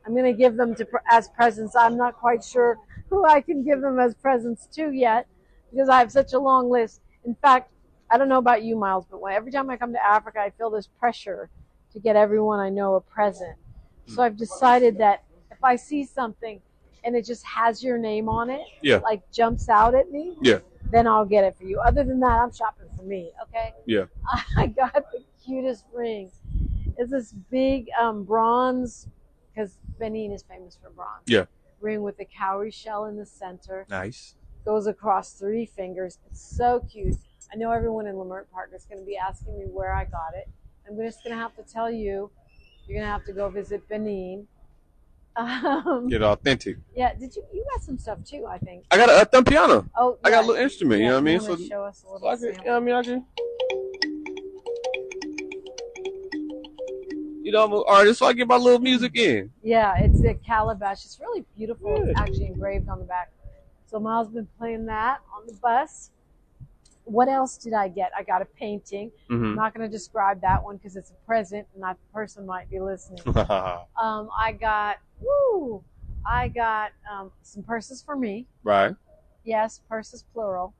I'm going to give them as presents. I'm not quite sure who I can give them as presents to yet, because I have such a long list. In fact, I don't know about you, Miles, but every time I come to Africa, I feel this pressure to get everyone I know a present. So I've decided that if I see something and it just has your name on it, like jumps out at me, then I'll get it for you. Other than that, I'm shopping for me, okay? Yeah. I got the cutest ring. It's this big bronze, because Benin is famous for bronze. Yeah. Ring with the cowrie shell in the center. Nice. Goes across 3 fingers. It's so cute. I know everyone in Lemert Park is going to be asking me where I got it. I'm just going to have to tell you, you're going to have to go visit Benin. Get authentic. Yeah, you got some stuff too, I think. I got a thumb piano. Oh, I got a little instrument, you know what I mean? So show us a little I can, you know, I'm an artist, so I get my little music in. Yeah, it's a calabash. It's really beautiful. It's actually engraved on the back. So Miles has been playing that on the bus. What else did I get? I got a painting. Mm-hmm. I'm not going to describe that one because it's a present and that person might be listening. I got some purses for me. Right. Yes, purses plural.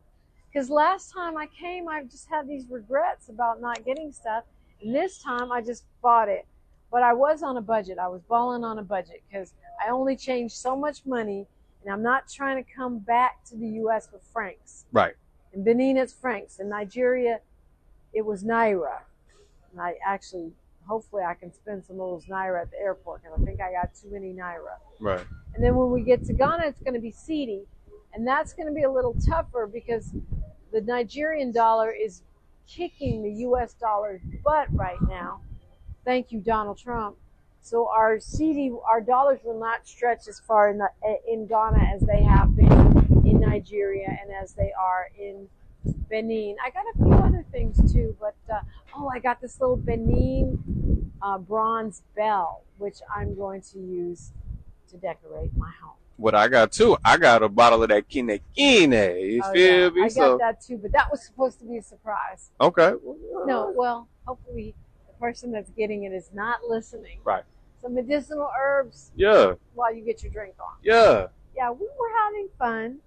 Because last time I came, I just had these regrets about not getting stuff. And this time I just bought it. But I was on a budget. I was balling on a budget because I only changed so much money. And I'm not trying to come back to the U.S. with francs. Right. In Benin, it's francs. In Nigeria, it was naira. And I actually, hopefully I can spend some of those naira at the airport because I think I got too many naira. Right. And then when we get to Ghana, it's going to be cedi. And that's going to be a little tougher because the Nigerian dollar is kicking the U.S. dollar's butt right now. Thank you, Donald Trump. So our cedi, our dollars will not stretch as far in Ghana as they have been in Nigeria and as they are in Benin. I got a few other things too, but I got this little Benin bronze bell, which I'm going to use to decorate my home. What I got too, I got a bottle of that kine. You feel me? I got that too, but that was supposed to be a surprise. Okay. No, well, hopefully the person that's getting it is not listening. Right. Some medicinal herbs. Yeah. While you get your drink on. Yeah. Yeah, we were having fun,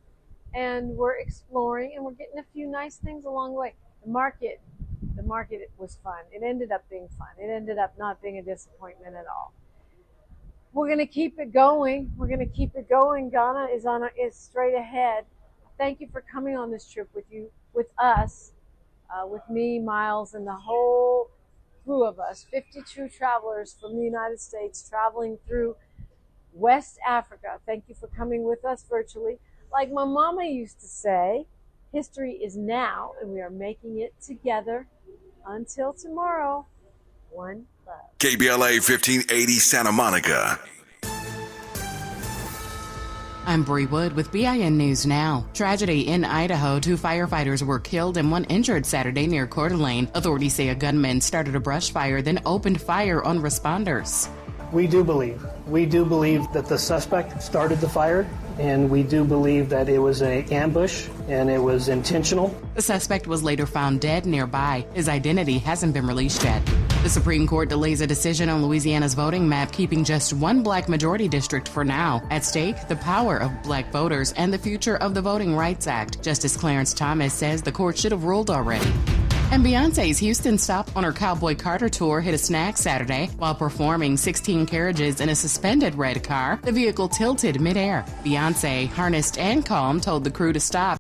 and we're exploring, and we're getting a few nice things along the way. The market was fun. It ended up being fun. It ended up not being a disappointment at all. We're going to keep it going. Ghana is straight ahead. Thank you for coming on this trip with us, with me, Miles, and the whole crew of us, 52 travelers from the United States traveling through West Africa. Thank you for coming with us virtually. Like my mama used to say, history is now, and we are making it together. Until tomorrow, one love. KBLA 1580 Santa Monica. I'm Bree Wood with BIN News Now. Tragedy in Idaho. 2 firefighters were killed and 1 injured Saturday near Coeur d'Alene. Authorities say a gunman started a brush fire, then opened fire on responders. We do believe that the suspect started the fire, and we do believe that it was an ambush and it was intentional. The suspect was later found dead nearby. His identity hasn't been released yet. The Supreme Court delays a decision on Louisiana's voting map, keeping just 1 black majority district for now. At stake, the power of black voters and the future of the Voting Rights Act. Justice Clarence Thomas says the court should have ruled already. And Beyonce's Houston stop on her Cowboy Carter tour hit a snag Saturday. While performing 16 carriages in a suspended red car, the vehicle tilted midair. Beyonce, harnessed and calm, told the crew to stop.